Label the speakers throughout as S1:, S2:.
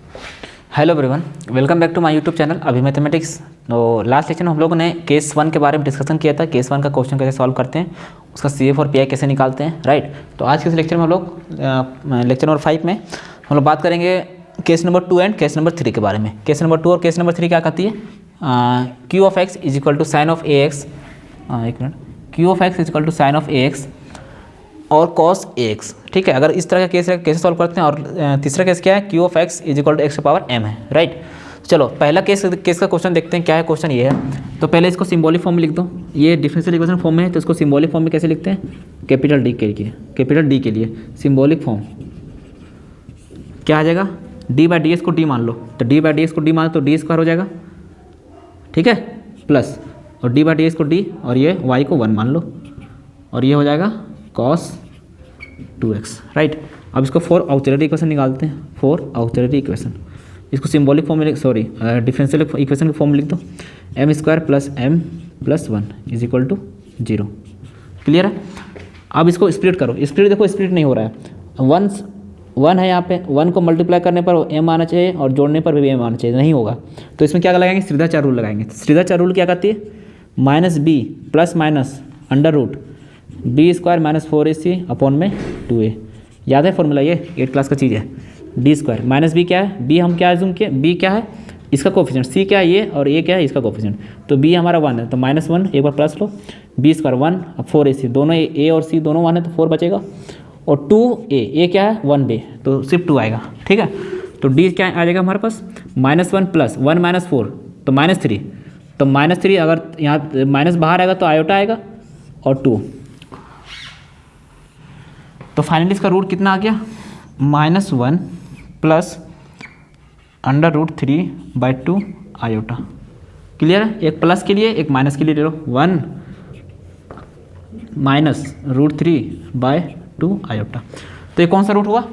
S1: Hello everyone, welcome back to my YouTube channel अभी mathematics. तो last lecture में हम लोगों ने केस 1 के बारे में डिस्कशन किया था। केस 1 का क्वेश्चन कैसे सॉल्व करते हैं, उसका CF और PI कैसे निकालते हैं, राइट। तो आज के इस लेक्चर में हम लोग लेक्चर नंबर 5 में हम लोग बात करेंगे case number 2 and case number 3 के बारे में। केस नंबर 2 और केस नंबर 3 क्या कहती है, Q of x is equal to sine of AX, एक minute, Q of x is equal to sine of AX और कॉस AX, ठीक है। अगर इस तरह का केस है कैसे सॉल्व करते हैं। और तीसरा केस क्या है, Q of x is equal to x power m है, राइट। चलो पहला केस का क्वेश्चन देखते हैं। क्या है क्वेश्चन, ये है। तो पहले इसको सिंबॉलिक फॉर्म में लिख दो। ये डिफरेंशियल इक्वेशन फॉर्म में है, तो इसको सिंबॉलिक फॉर्म में कैसे लिखते हैं, कैपिटल D के लिए सिंबॉलिक फॉर्म क्या आ जाएगा, d/ds को d मान लो। तो d/ds को d मान लो तो d² हो जाएगा, ठीक है, प्लस और d/ds को d और ये y को 1 मान लो और ये हो जाएगा cos 2x, राइट। अब इसको 4 ऑक्सिलरी इक्वेशन निकालते हैं। 4 ऑक्सिलरी इक्वेशन, इसको सिंबॉलिक फॉर्म में डिफरेंशियल इक्वेशन के फॉर्म में लिख दो। m² plus m plus 1 is equal to 0। Clear है। अब इसको स्प्लिट करो। स्प्लिट देखो, स्प्लिट नहीं हो रहा है। 1 है यहाँ पे, 1 को मल्टीप्लाई करने पर m आना चाहिए और जोड़ने पर भी m आना चाहिए, नहीं होगा। तो इसमें क्या लगाएंगे, श्रीधाचार्य रूल लगाएंगे। श्रीधाचार्य रूल क्या कहती है, -b plus minus under root b² minus 4ac upon में 2a। याद है फॉर्मूला, ये 8 क्लास का चीज़ है। d² माइनस b क्या है, b हम क्या एज्यूम किए, b क्या है इसका कोफिशिएंट, c क्या है ये और a क्या है इसका कोफिशिएंट। तो b हमारा 1 है तो -1 एक बार प्लस लो, b² 1 अब 4ac, दोनों a और c दोनों 1 है तो 4 बचेगा और 2a क्या है 1b, तो सिर्फ 2 आएगा, ठीक है। तो d क्या आ जाएगा हमारे पास, -1 प्लस 1 माइनस 4 तो -3, तो -3 अगर यहाँ माइनस बाहर आएगा तो आयोटा आएगा और 2। तो फाइनली इसका रूट कितना आ गया, -1 plus under root 3/2 iota. Clear है। एक प्लस के लिए एक माइनस के लिए ले लो, 1 माइनस रूट 3/2 आयोटा। तो ये कौन सा रूट हुआ,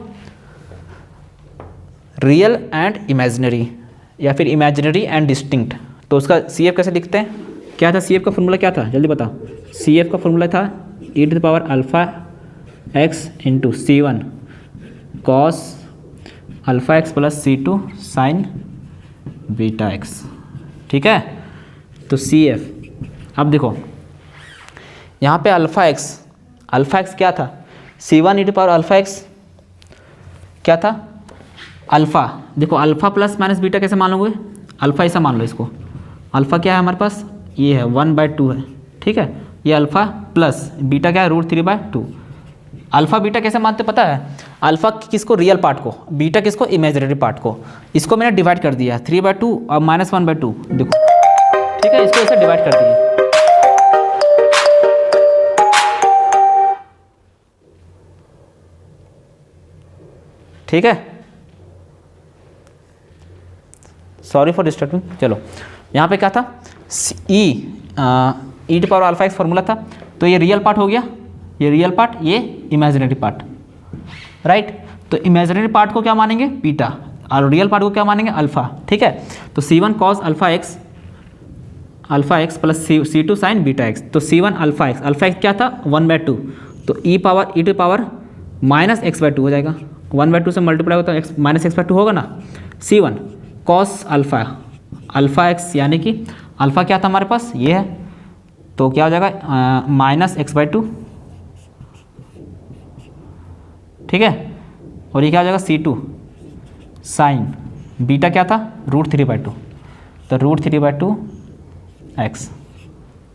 S1: रियल एंड इमेजिनरी या फिर इमेजिनरी एंड डिस्टिंक्ट। तो उसका CF कैसे लिखते हैं, क्या था CF का फॉर्मूला, क्या था जल्दी बताओ। CF का फॉर्मूला था e⁻∝x into C1 cos αx plus C2 sin βx, ठीक है। तो CF, अब देखो यहाँ पे αx क्या था, C1 e⁻∝x क्या था, अल्फ़ा। देखो अल्फ़ा प्लस माइनस बीटा कैसे मान लोगे, अल्फ़ा ऐसा मान लो इसको। अल्फ़ा क्या है हमारे पास, ये है 1/2 है, ठीक है। ये अल्फ़ा प्लस बीटा क्या है, √3/2। अल्फ़ा बीटा कैसे मानते पता है, अल्फ़ा किसको, रियल पार्ट को, बीटा किसको, इमेजिनरी पार्ट को। इसको मैंने डिवाइड कर दिया 3/2 और -1/2, देखो, ठीक है। इसको ऐसे डिवाइड कर दिया, ठीक है। Sorry for disturbing. चलो यहाँ पे क्या था, e⁻∝x फॉर्मूला था, तो ये रियल पार्ट हो गया, ये रियल पार्ट, ये इमेजिनरी पार्ट, राइट। तो इमेजिनरी पार्ट को क्या मानेंगे, बीटा, और रियल पार्ट को क्या मानेंगे, अल्फ़ा, ठीक है। तो C1 cos αx plus C2 sin βx। तो C1 αx क्या था 1/2, तो e⁻⁻ -x/2 हो जाएगा। 1/2 से मल्टीप्लाई होता है -x/2 होगा ना। C1 cos αx यानी कि अल्फ़ा क्या था हमारे पास, ये है, तो क्या हो जाएगा -x/2, ठीक है। और ये क्या हो जाएगा C2 साइन बीटा क्या था √3/2, तो √3/2x।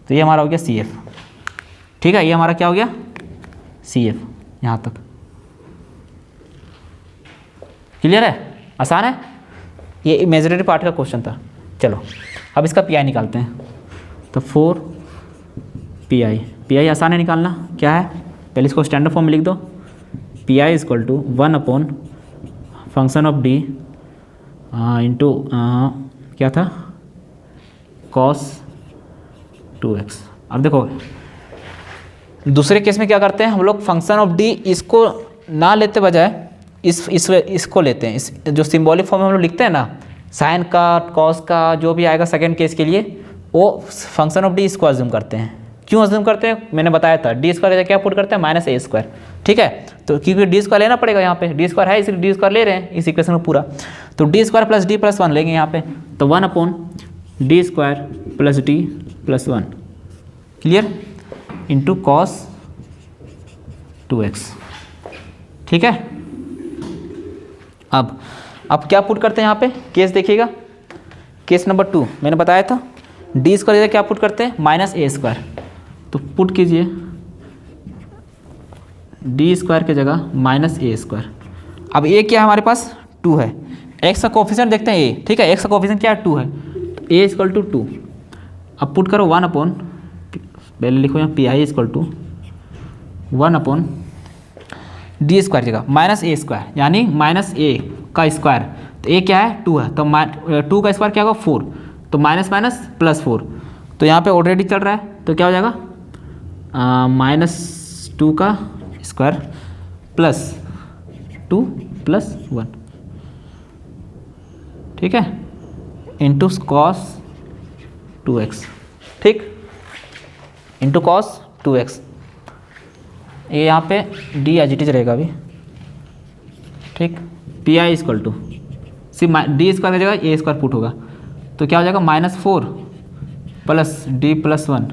S1: तो ये हमारा हो गया CF, ठीक है। ये हमारा क्या हो गया CF, यहाँ तक क्लियर है, आसान है। ये इमेजिनरी पार्ट का क्वेश्चन था। चलो अब इसका PI निकालते हैं। तो 4 PI आसान है निकालना, क्या है, पहले इसको स्टैंडर्ड फॉर्म में लिख दो। PI is equal to 1 upon function of D into क्या था cos 2x। अब देखो दूसरे केस में क्या करते हैं हम लोग, फंक्शन ऑफ D इसको ना लेते बजाय इसको लेते हैं। इस जो सिंबॉलिक फॉर्म में हम लोग लिखते हैं ना, साइन का, कॉस का, जो भी आएगा सेकंड केस के लिए, वो फंक्शन ऑफ D इसको अज्यूम करते हैं। क्यों अज्यूम करते हैं, मैंने बताया था, D² क्या पुट करते हैं, -a²। ठीक है। तो क्योंकि डी स्क्वायर लेना पड़ेगा, यहाँ पे डी स्क्वायर है इसलिए डी स्क्वायर ले रहे हैं इस इक्वेशन में पूरा। तो D square plus D plus 1 लेंगे यहाँ पे, तो 1 upon D square plus D plus 1 clear into cos 2x, ठीक है। अब क्या पुट करते हैं यहाँ पे, केस देखिएगा, केस नंबर 2 मैंने बताया था डी स्क्वायर जगह क्या पुट करते हैं माइनस ए स्क्वायर, तो पुट कीजिए डी स्क्वायर की जगह माइनस ए स्क्वायर। अब ए क्या है हमारे पास 2 है, एक्स का कोफिशिएंट देखते हैं ए, ठीक है, एक्स का कोफिशिएंट क्या है 2 है, तो ए इक्वल टू 2। अब पुट करो 1 अपॉन, पहले लिखो यहाँ P I equal to 1 upon D square जगह माइनस ए स्क्वायर, यानी माइनस ए का स्क्वायर, तो ए क्या है 2 है, तो 2 का स्क्वायर क्या होगा 4, तो माइनस माइनस प्लस 4, तो यहाँ पे ऑलरेडी चल रहा है, तो क्या हो जाएगा -2 का स्क्वायर प्लस 2 प्लस 1, ठीक है, इंटू कॉस 2x, ठीक, इंटू कॉस 2x। ये यहाँ पे डी एज इट इज रहेगा अभी, ठीक, पी आई इक्वल टू सिर्फ डी स्क्वायर की जगह ए स्क्वायर पुट होगा, तो क्या हो जाएगा -4 plus D plus 1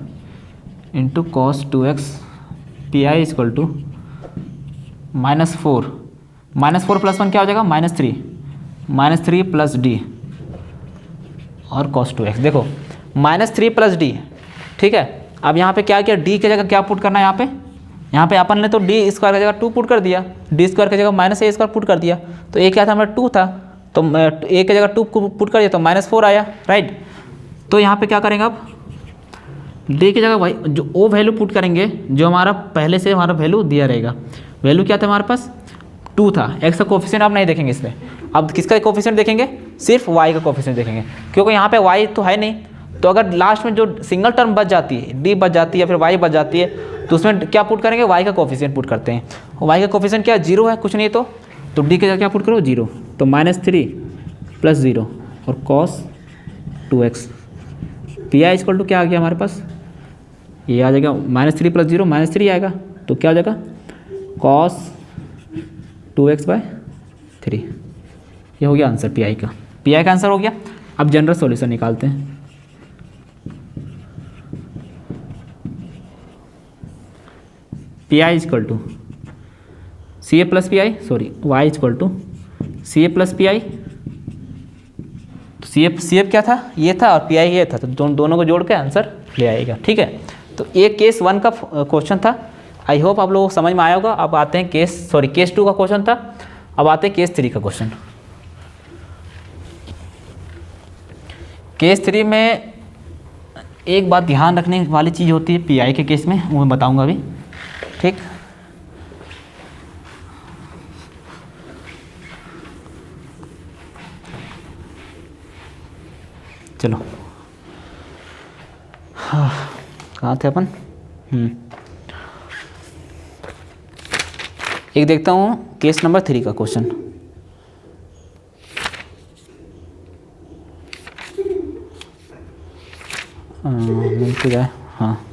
S1: into cos 2x, P I equal to -4 plus 1 क्या हो जाएगा -3 प्लस डी और कॉस 2x। देखो -3 प्लस डी, ठीक है। अब यहाँ पे क्या किया, डी की जगह क्या पुट करना है, यहाँ पे अपन ने तो डी स्क्वायर की जगह 2 पुट कर दिया, डी स्क्वायर की जगह माइनस ए स्क्वायर पुट कर दिया, तो ए क्या था हमारा 2 था, तो ए की जगह 2 पुट कर दिया तो -4 आया, राइट। तो यहाँ पे क्या करेंगे अब, डी की जगह भाई जो वो वैल्यू पुट करेंगे जो हमारा पहले से हमारा वैल्यू दिया रहेगा। वैल्यू क्या था हमारे पास 2 था, एक्स का कोफिशिएंट आप नहीं देखेंगे इसमें, अब किसका कोफिशिएंट देखेंगे, सिर्फ वाई का कोफिशिएंट देखेंगे, क्योंकि यहाँ पे वाई तो है नहीं, तो अगर लास्ट में जो सिंगल टर्म बच जाती है, डी बच जाती है या फिर वाई बच जाती है, तो उसमें क्या पुट करेंगे, वाई का कोफिशिएंट पुट करते हैं। वाई का कोफिशिएंट क्या है 0 है, कुछ नहीं, तो डी की जगह क्या पुट करो 0, तो -3 प्लस 0 और cos 2x, P I equal to क्या आ गया हमारे पास, ये आ जाएगा -3 प्लस 0 -3 आएगा, तो क्या हो जाएगा कॉस 2x/3। ये हो गया आंसर पी आई का आंसर हो गया। अब जनरल सॉल्यूशन निकालते हैं। P I equal to C A plus P I, sorry Y equal to C A plus P I, C F क्या था ये था और पी आई ये था, तो दोनों को जोड़ के आंसर ले आएगा, ठीक है। तो ये केस 1 का क्वेश्चन था, आई होप आप लोगों को समझ में आया होगा। अब आते हैं केस 2 का क्वेश्चन था, अब आते हैं केस 3 का क्वेश्चन। केस 3 में एक बात ध्यान रखने वाली चीज़ होती है पी आई के केस में, वो मैं बताऊँगा अभी, ठीक। चलो हाँ, कहाँ थे अपन, एक देखता हूँ केस नंबर 3 का क्वेश्चन। मिल तो जाए, हाँ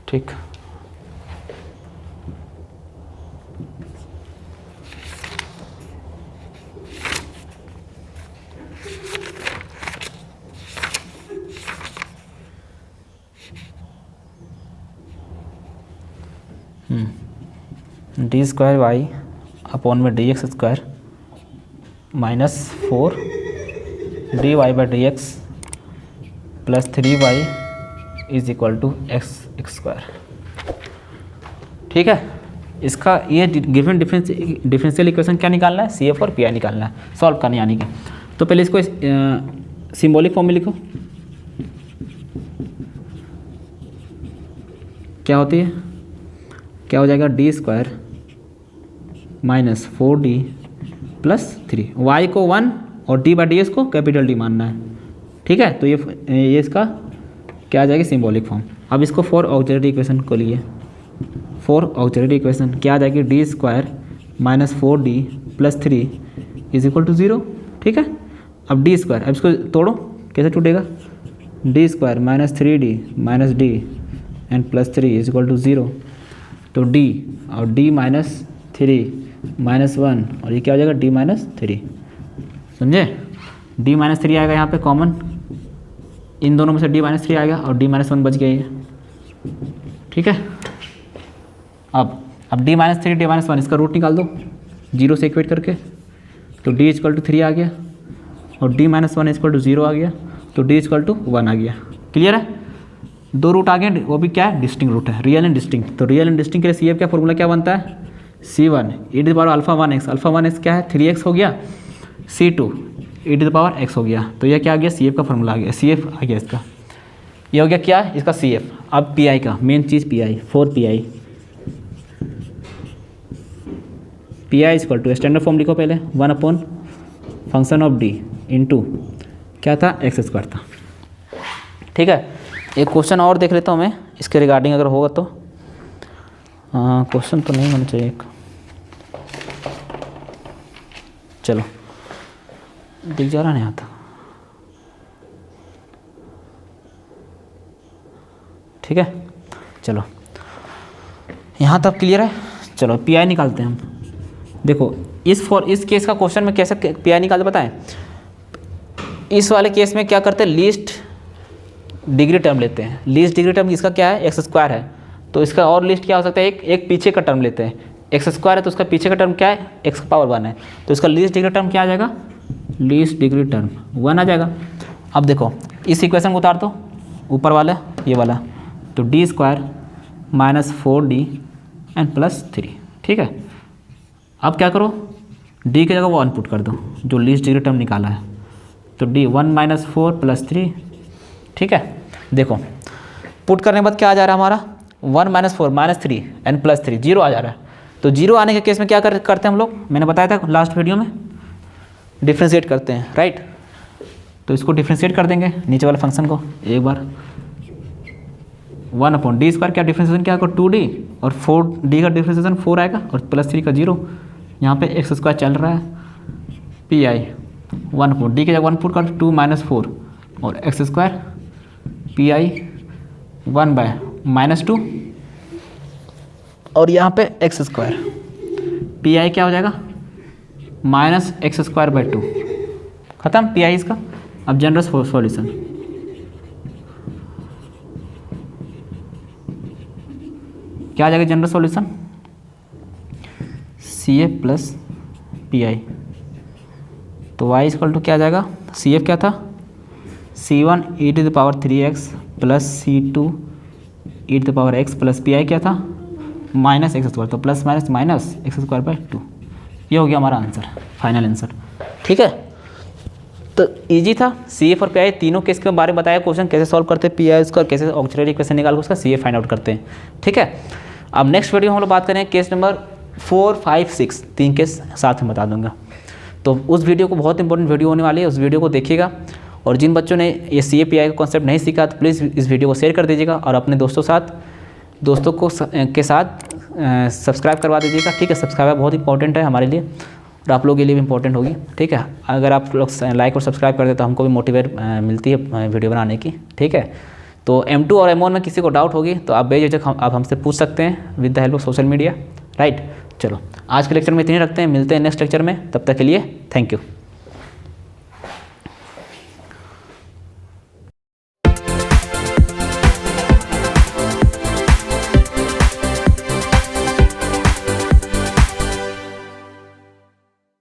S1: ठीक। डी स्क्वायर वाई अपॉन में D X square -4 D Y by D X plus 3y is equal to X square, ठीक है। इसका ये गिवन डिफरेंशियल इक्वेशन क्या निकालना है, सी एफ और पी आई निकालना है, सॉल्व करने यानी कि। तो पहले इसको सिंबॉलिक फॉर्म में लिखो, क्या होती है, क्या हो जाएगा D square -4d plus 3, Y को 1 और डी बाई डी एस को कैपिटल डी मानना है, ठीक है। तो ये इसका क्या आ जाएगी सिंबॉलिक फॉर्म। अब इसको फॉर ऑक्सिलरी इक्वेशन को लिए, फॉर ऑक्सिलरी इक्वेशन क्या आ जाएगी, D square -4d plus 3 is equal to 0, ठीक है। अब डी स्क्वायर, अब इसको तोड़ो, कैसे टूटेगा, D square -3d -d and plus 3 is equal to 0, तो डी और डी -3 -1 और ये क्या हो जाएगा D-3, समझे। D-3 आएगा यहाँ पे कॉमन, इन दोनों में से D-3 आएगा और D-1 बच गया ये, ठीक है। अब D-3 D-1 इसका रूट निकाल दो 0 से इक्वेट करके, तो D = 3 आ गया और D-1 = 0 आ गया, तो D = 1 आ गया। क्लियर है, 2 रूट आ गए, वो भी क्या है, डिस्टिंक्ट रूट है, रियल एंड डिस्टिंक्ट। तो रियल एंड डिस्टिंक्ट के लिए CF का फॉर्मूला क्या बनता है, C1 e⁻α1x, α1x क्या है 3x हो गया, C2 e⁻x हो गया। तो यह क्या आ गया, CF का फॉर्मूला आ गया, CF आ गया इसका, ये हो गया क्या इसका CF। अब PI का मेन चीज़ PI, 4PI = स्टैंडर्ड फॉर्म लिखो पहले, 1/f(d) इंटू क्या था, x² था, ठीक है। एक क्वेश्चन और देख लेता हूँ मैं इसके रिगार्डिंग, अगर होगा तो। क्वेश्चन तो नहीं होना चाहिए, चलो दिख जा रहा नहीं आता, ठीक है। चलो यहाँ तक क्लियर है। चलो PI निकालते हैं हम। देखो इस केस का क्वेश्चन में कैसे PI निकालते बताएं। इस वाले केस में क्या करते हैं, लीस्ट डिग्री टर्म लेते हैं। लीस्ट डिग्री टर्म इसका क्या है, x² है, तो इसका और लिस्ट क्या हो सकता है, एक पीछे का टर्म लेते हैं। x² है तो उसका पीछे का टर्म क्या है, x⁻1 है, तो इसका लीस्ट डिग्री टर्म क्या आ जाएगा, लीस्ट डिग्री टर्म 1 आ जाएगा। अब देखो इस इक्वेशन को उतार दो ऊपर वाला ये वाला, तो D² -4D एंड +3, ठीक है। अब क्या करो, D की जगह 1 पुट कर दो जो लीस्ट डिग्री टर्म निकाला है, तो D 1 - 4 + 3, ठीक है। देखो पुट करने के बाद क्या आ जा रहा है हमारा, 1 - 4 -3 एंड +3 0 आ जा रहा है। तो 0 आने के केस में क्या करते हैं हम लोग, मैंने बताया था लास्ट वीडियो में, डिफ्रेंशिएट करते हैं, राइट। तो इसको डिफ्रेंशिएट कर देंगे नीचे वाले फंक्शन को एक बार, 1/d² क्या डिफ्रेंशिएशन क्या होगा 2D और 4D का डिफ्रेंशिएशन 4 आएगा और +3 का 0, यहाँ पे x² चल रहा है। PI 1/d की जगह 1 पुट कर 2 - 4 और x² PI 1/-2 और यहाँ पे x², PI क्या हो जाएगा -x²/2, खत्म PI इसका। अब जनरल सॉल्यूशन, क्या आ जाएगा जनरल सॉल्यूशन, CF + PI, तो y = क्या आ जाएगा, CF क्या था, C1 e⁻3x + C2 e⁻x + PI क्या था -x², तो + -x²/2, ये हो गया हमारा आंसर, फाइनल आंसर, ठीक है। तो इजी था, CF और PI तीनों केस के बारे में बताया, क्वेश्चन कैसे सॉल्व करते हैं, PI उसका कैसे ऑक्सिलरी इक्वेशन निकाल कर उसका CF फाइंड आउट करते हैं, ठीक है। अब नेक्स्ट वीडियो में हम लोग बात करें केस नंबर 4, 5, 6, 3 केस साथ में बता दूंगा। तो उस वीडियो को बहुत इंपॉर्टेंट वीडियो होने वाली है, उस वीडियो को देखिएगा। और जिन बच्चों ने ये CF PI का कॉन्सेप्ट नहीं सीखा तो प्लीज़ इस वीडियो को शेयर कर दीजिएगा और अपने दोस्तों के साथ सब्सक्राइब करवा दीजिएगा, ठीक है। सब्सक्राइब बहुत इंपॉर्टेंट है हमारे लिए और आप लोगों के लिए भी इंपॉर्टेंट होगी, ठीक है। अगर आप लोग लाइक और सब्सक्राइब कर दे तो हमको भी मोटिवेट मिलती है वीडियो बनाने की, ठीक है। तो M2 और M1 में किसी को डाउट होगी तो आप बेझिझक आप हमसे पूछ सकते हैं with the help of social media, right. चलो आज के लेक्चर में इतनी रखते हैं, मिलते हैं नेक्स्ट लेक्चर में, तब तक के लिए थैंक यू।